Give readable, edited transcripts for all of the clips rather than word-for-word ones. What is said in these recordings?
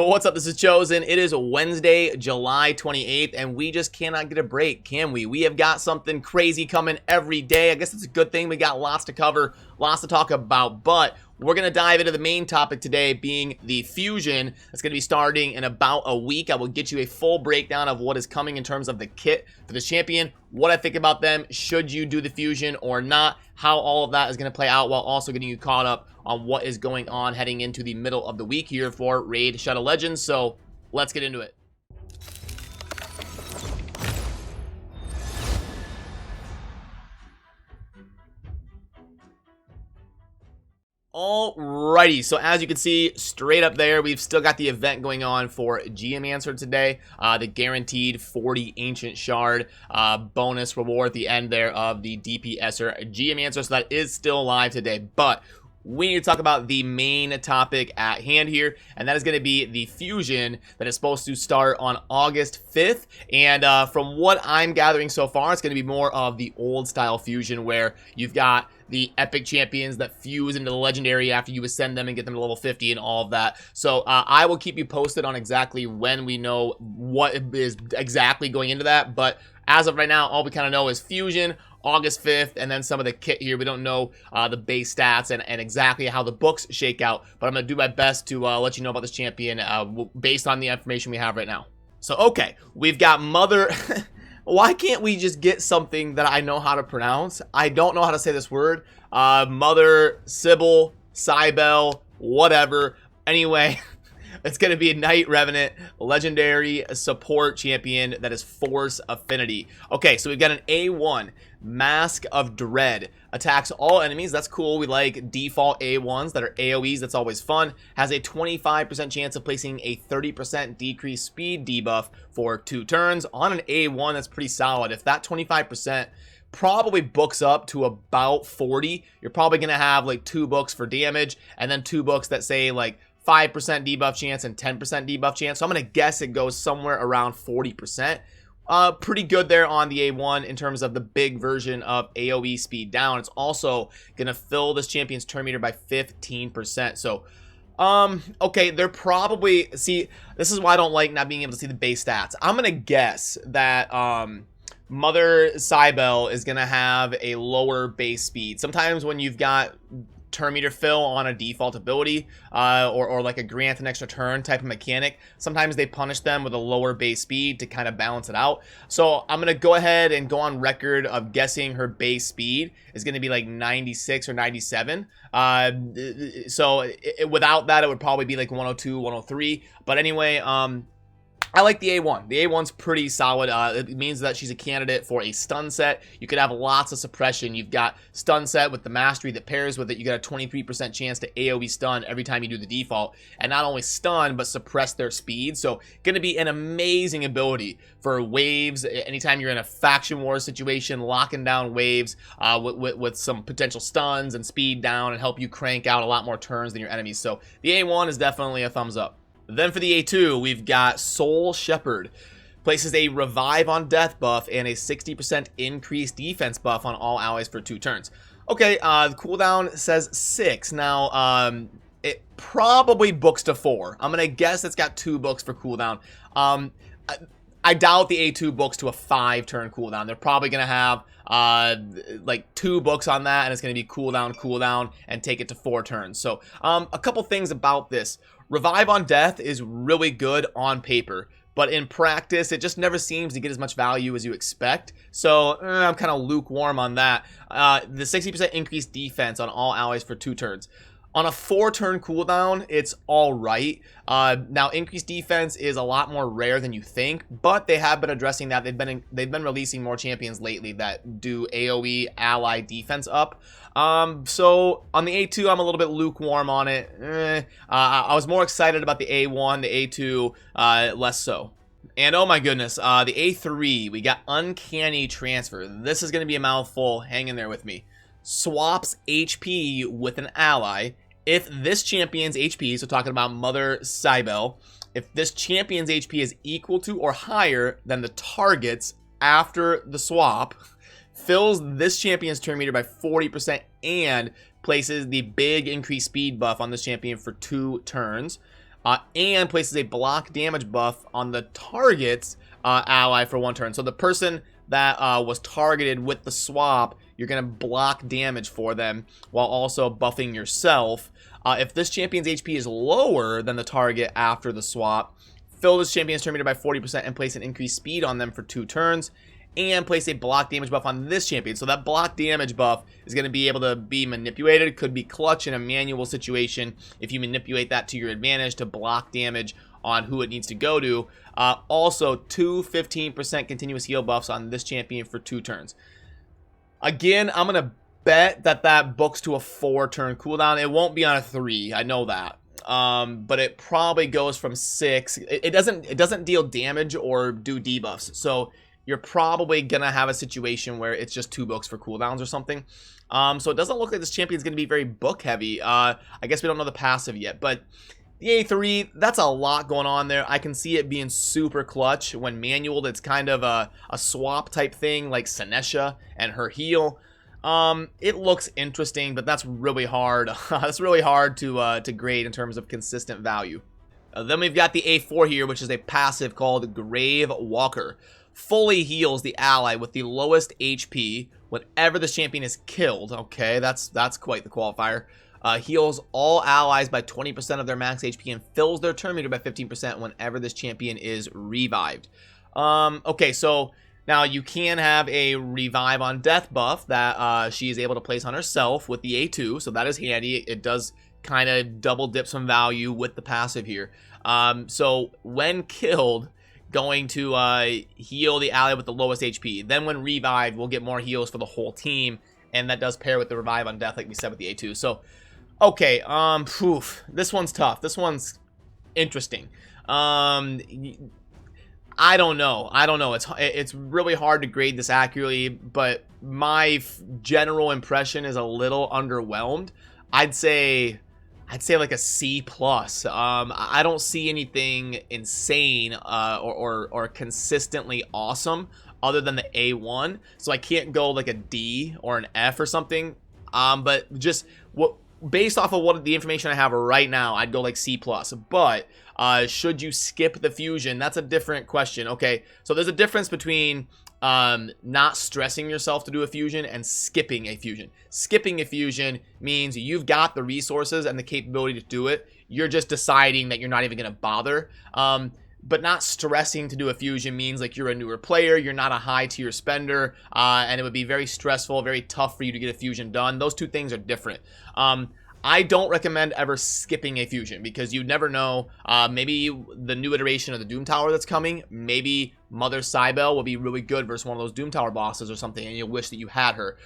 what's up? This is Chosen. It is Wednesday, July 28th, and we just cannot get a break, can we? We have got something crazy coming every day. I guess it's a good thing. We got lots to cover, lots to talk about, but we're going to dive into the main topic today, being the Fusion. That's going to be starting in about a week. I will get you a full breakdown of what is coming in terms of the kit for this champion, what I think about them, should you do the Fusion or not, how all of that is going to play out, while also getting you caught up on what is going on heading into the middle of the week here for Raid Shadow Legends. So let's get into it. Alrighty, so as you can see straight up there, we've still got the event going on for Geomancer today. The guaranteed 40 Ancient Shard bonus reward at the end there of the DPSer Geomancer. So that is still live today, but we need to talk about the main topic at hand here, and that is going to be the Fusion that is supposed to start on August 5th. And from what I'm gathering so far, it's going to be more of the old style Fusion, where you've got the epic champions that fuse into the legendary after you ascend them and get them to level 50 and all of that. So I will keep you posted on exactly when we know what is exactly going into that. But as of right now, all we kind of know is Fusion, August 5th, and then some of the kit here. We don't know the base stats and exactly how the books shake out, but I'm going to do my best to let you know about this champion based on the information we have right now. So, okay, we've got Mother... Why can't we just get something that I know how to pronounce? I don't know how to say this word. Mother, Sybil, Cybele, whatever. Anyway... It's going to be a Knight Revenant, legendary support champion that is Force Affinity. Okay, so we've got an A1, Mask of Dread. Attacks all enemies. That's cool. We like default A1s that are AoEs. That's always fun. Has a 25% chance of placing a 30% decreased speed debuff for 2 turns. On an A1, that's pretty solid. If that 25% probably books up to about 40, you're probably going to have like 2 books for damage, and then 2 books that say like 5% debuff chance and 10% debuff chance. So I'm going to guess it goes somewhere around 40%. Pretty good there on the A1 in terms of the big version of AoE speed down. It's also going to fill this champion's turn meter by 15%. So, okay, they're probably... See, this is why I don't like not being able to see the base stats. I'm going to guess that... Mother Cybele is going to have a lower base speed. Sometimes when you've got turn meter fill on a default ability or like a grant an extra turn type of mechanic, sometimes they punish them with a lower base speed to kind of balance it out. So I'm going to go ahead and go on record of guessing her base speed is going to be like 96 or 97. So without that, it would probably be like 102, 103. But anyway, I like the A1. The A1's pretty solid. It means that she's a candidate for a stun set. You could have lots of suppression. You've got stun set with the mastery that pairs with it. You got a 23% chance to AoE stun every time you do the default. And not only stun, but suppress their speed. So going to be an amazing ability for waves. Anytime you're in a faction war situation, locking down waves with some potential stuns and speed down and help you crank out a lot more turns than your enemies. So the A1 is definitely a thumbs up. Then for the A2, we've got Soul Shepherd. Places a revive on death buff and a 60% increased defense buff on all allies for 2 turns. Okay, the cooldown says 6. Now, it probably books to 4. I'm going to guess it's got 2 books for cooldown. I doubt the A2 books to a 5-turn cooldown. They're probably going to have like 2 books on that, and it's going to be cooldown, and take it to 4 turns. So, a couple things about this. Revive on death is really good on paper, but in practice, it just never seems to get as much value as you expect. So I'm kind of lukewarm on that. The 60% increased defense on all allies for 2 turns. On a 4-turn cooldown, it's all right. Now, increased defense is a lot more rare than you think, but they have been addressing that. They've been releasing more champions lately that do AoE ally defense up. So on the A2, I'm a little bit lukewarm on it. I was more excited about the A1, the A2, less so. And oh my goodness, the A3, we got Uncanny Transfer. This is going to be a mouthful. Hang in there with me. Swaps HP with an ally. If this champion's HP, so talking about Mother Cybele, if this champion's HP is equal to or higher than the target's after the swap, fills this champion's turn meter by 40% and places the big increased speed buff on this champion for 2 turns. and places a block damage buff on the target's ally for 1 turn. So the person that was targeted with the swap, you're going to block damage for them while also buffing yourself. If this champion's HP is lower than the target after the swap, fill this champion's turn meter by 40% and place an increased speed on them for 2 turns. And place a block damage buff on this champion. So that block damage buff is going to be able to be manipulated. Could be clutch in a manual situation if you manipulate that to your advantage to block damage on who it needs to go to. Also, 2 15% continuous heal buffs on this champion for 2 turns. Again, I'm going to bet that books to a 4-turn cooldown. It won't be on a 3. I know that. But it probably goes from 6. It doesn't deal damage or do debuffs. So you're probably gonna have a situation where it's just 2 books for cooldowns or something. So it doesn't look like this champion's gonna be very book heavy. I guess we don't know the passive yet, but the A3, that's a lot going on there. I can see it being super clutch when manualed. It's kind of a swap type thing like Senesha and her heal. It looks interesting, but that's really hard. That's really hard to grade in terms of consistent value. Then we've got the A4 here, which is a passive called Grave Walker. Fully heals the ally with the lowest HP whenever the champion is killed. Okay, that's quite the qualifier. Heals all allies by 20% of their max HP and fills their turn meter by 15% whenever this champion is revived. Okay, so now you can have a revive on death buff that she is able to place on herself with the A2, so that is handy. It does kind of double dip some value with the passive here. So when killed, going to heal the ally with the lowest HP. Then when revived, we'll get more heals for the whole team, and that does pair with the revive on death like we said with the A2. So, okay, this one's tough. This one's interesting. I don't know. It's really hard to grade this accurately, but my general impression is a little underwhelmed. I'd say like a C+. I don't see anything insane or consistently awesome other than the A1. So I can't go like a D or an F or something. But just based off of what the information I have right now, I'd go like C+. But should you skip the fusion? That's a different question. Okay, so there's a difference between not stressing yourself to do a fusion and skipping a fusion. Skipping a fusion means you've got the resources and the capability to do it. You're just deciding that you're not even going to bother. But not stressing to do a fusion means like you're a newer player, you're not a high tier spender, and it would be very stressful, very tough for you to get a fusion done. Those two things are different. I don't recommend ever skipping a fusion because you never know. Maybe the new iteration of the Doom Tower that's coming, maybe Mother Cybele will be really good versus one of those Doom Tower bosses or something, and you'll wish that you had her.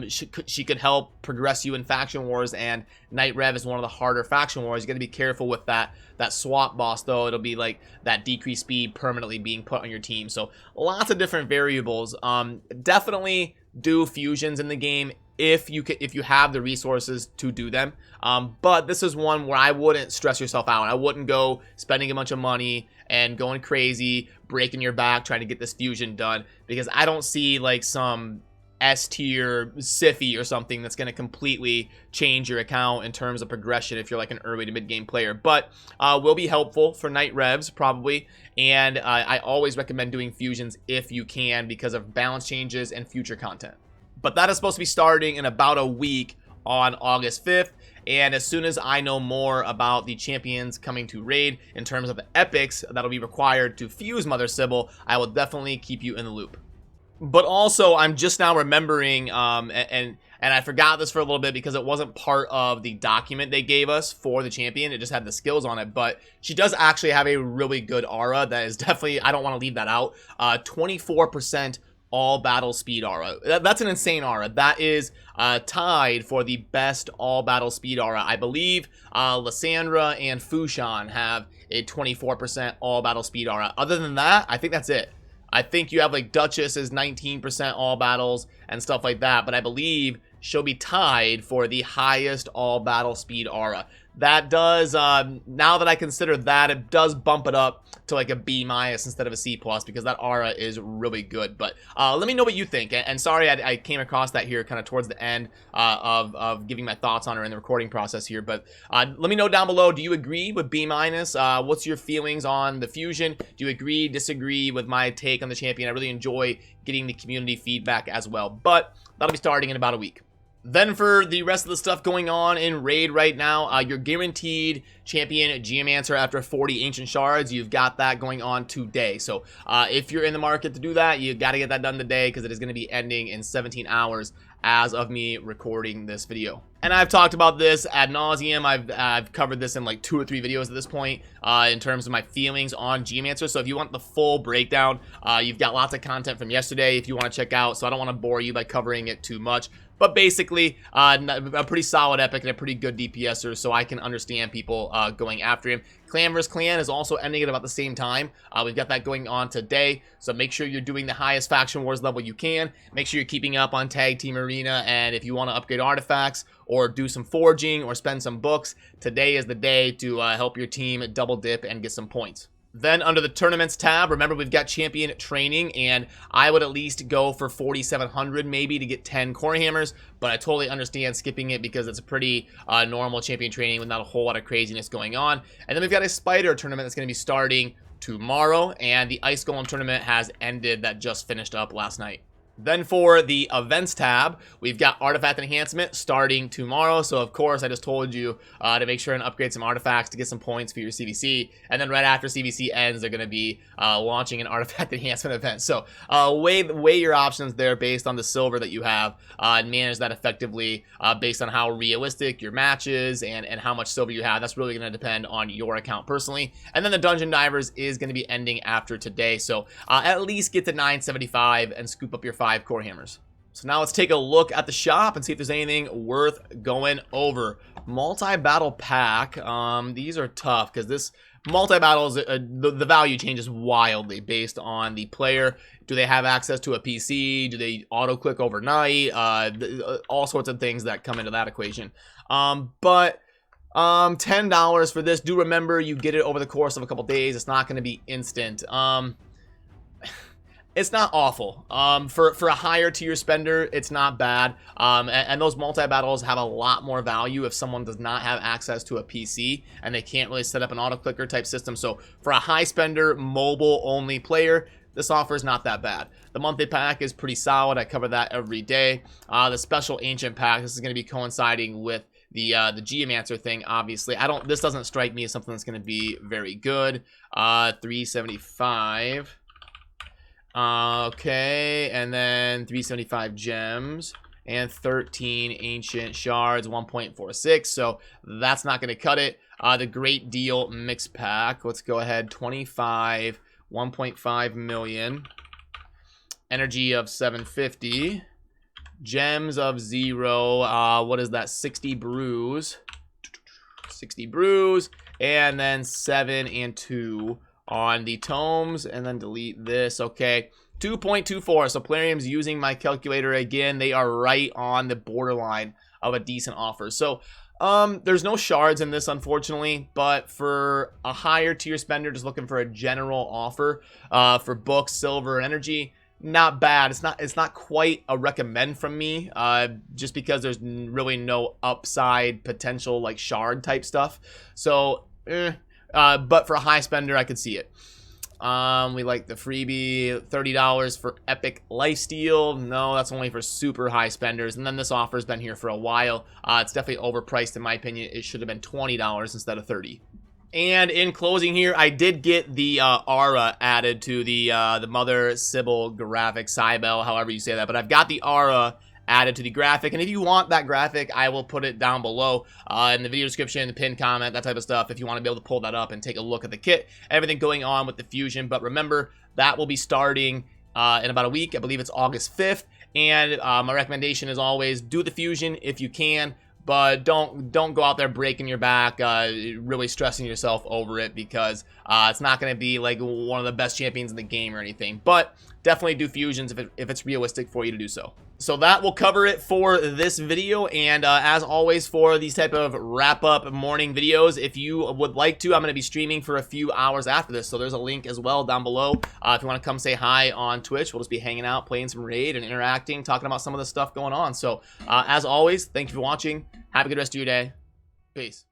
She could help progress you in faction wars, and Night Rev is one of the harder faction wars. You got to be careful with that swap boss, though. It'll be like that decreased speed permanently being put on your team. So lots of different variables. Definitely do fusions in the game if you have the resources to do them. But this is one where I wouldn't stress yourself out. I wouldn't go spending a bunch of money and going crazy, breaking your back trying to get this fusion done, because I don't see like some S-tier Siffy or something that's going to completely change your account in terms of progression if you're like an early to mid-game player. But will be helpful for Night Revs probably, and I always recommend doing fusions if you can because of balance changes and future content. But that is supposed to be starting in about a week on August 5th. And as soon as I know more about the champions coming to raid in terms of the epics that'll be required to fuse Mother Sybil, I will definitely keep you in the loop. But also, I'm just now remembering, and I forgot this for a little bit because it wasn't part of the document they gave us for the champion. It just had the skills on it. But she does actually have a really good aura that is definitely, I don't want to leave that out, 24% all battle speed aura. That's an insane aura. That is tied for the best all battle speed aura. I believe Lysandra and Fushan have a 24% all battle speed aura. Other than that, I think that's it. I think you have like Duchess is 19% all battles and stuff like that, but I believe she'll be tied for the highest all battle speed aura. that does, now that I consider that, it does bump it up to like a B- instead of a C+, because that aura is really good. But let me know what you think. And sorry, I came across that here kind of towards the end of giving my thoughts on her in the recording process here. But let me know down below, do you agree with B-? What's your feelings on the Fusion? Do you agree, disagree with my take on the champion? I really enjoy getting the community feedback as well. But that'll be starting in about a week. Then for the rest of the stuff going on in Raid right now, your guaranteed champion Geomancer after 40 Ancient Shards, you've got that going on today. So if you're in the market to do that, you got to get that done today, because it is going to be ending in 17 hours as of me recording this video. And I've talked about this ad nauseum. I've covered this in like 2 or 3 videos at this point in terms of my feelings on Geomancer. So if you want the full breakdown, you've got lots of content from yesterday if you want to check out. So I don't want to bore you by covering it too much. But basically, a pretty solid epic and a pretty good DPSer, so I can understand people going after him. Clan vs. Clan is also ending at about the same time. We've got that going on today, so make sure you're doing the highest Faction Wars level you can. Make sure you're keeping up on Tag Team Arena, and if you want to upgrade artifacts or do some forging or spend some books, today is the day to help your team double dip and get some points. Then under the tournaments tab, remember we've got champion training, and I would at least go for 4,700 maybe to get 10 core hammers, but I totally understand skipping it because it's a pretty normal champion training with not a whole lot of craziness going on. And then we've got a spider tournament that's going to be starting tomorrow, and the ice golem tournament has ended, that just finished up last night. Then for the events tab, we've got artifact enhancement starting tomorrow. So of course, I just told you to make sure and upgrade some artifacts to get some points for your CVC. And then right after CVC ends, they're going to be launching an artifact enhancement event. So weigh your options there based on the silver that you have and manage that effectively based on how realistic your match is and how much silver you have. That's really going to depend on your account personally. And then the dungeon divers is going to be ending after today. So at least get to 975 and scoop up your 5 core hammers. So now let's take a look at the shop and see if there's anything worth going over. Multi-battle pack. These are tough because this multi-battles, the value changes wildly based on the player. Do they have access to a PC? Do they auto-click overnight? All sorts of things that come into that equation. But $10 for this. Do remember, you get it over the course of a couple days. It's not going to be instant. It's not awful. For a higher tier spender, it's not bad. And those multi-battles have a lot more value if someone does not have access to a PC and they can't really set up an auto-clicker type system. So for a high spender, mobile-only player, this offer is not that bad. The monthly pack is pretty solid. I cover that every day. The special ancient pack, this is going to be coinciding with the Geomancer thing, obviously. This doesn't strike me as something that's going to be very good. 375. Okay, and then 375 gems and 13 ancient shards, 1.46. So that's not going to cut it. The great deal mix pack. Let's go ahead. 25, 1.5 million. Energy of 750. Gems of 0. What is that? 60 brews. 60 brews. And then 7 and 2. On the tomes, and then delete this. Okay, 2.24. So Plarium's using my calculator again. They are right on the borderline of a decent offer. So there's no shards in this, unfortunately, but for a higher tier spender just looking for a general offer for books, silver, energy, not bad. It's not quite a recommend from me, just because there's really no upside potential like shard type stuff. So but for a high spender, I could see it. We like the freebie, $30 for epic lifesteal. No, that's only for super high spenders. And then this offer's been here for a while. It's definitely overpriced in my opinion. It should have been $20 instead of $30. And in closing here, I did get the aura added to the Mother Sybil graphic, Cybele, however you say that. But I've got the aura added to the graphic, and if you want that graphic, I will put it down below in the video description, the pinned comment, that type of stuff, if you want to be able to pull that up and take a look at the kit, everything going on with the Fusion. But remember, that will be starting in about a week. I believe it's August 5th, and my recommendation is always do the Fusion if you can, but don't go out there breaking your back, really stressing yourself over it, because it's not going to be like one of the best champions in the game or anything. But definitely do fusions if it's realistic for you to do so. So that will cover it for this video, and as always for these type of wrap-up morning videos, if you would like to, I'm going to be streaming for a few hours after this, so there's a link as well down below. If you want to come say hi on Twitch, we'll just be hanging out, playing some Raid, and interacting, talking about some of the stuff going on. So as always, thank you for watching. Have a good rest of your day. Peace.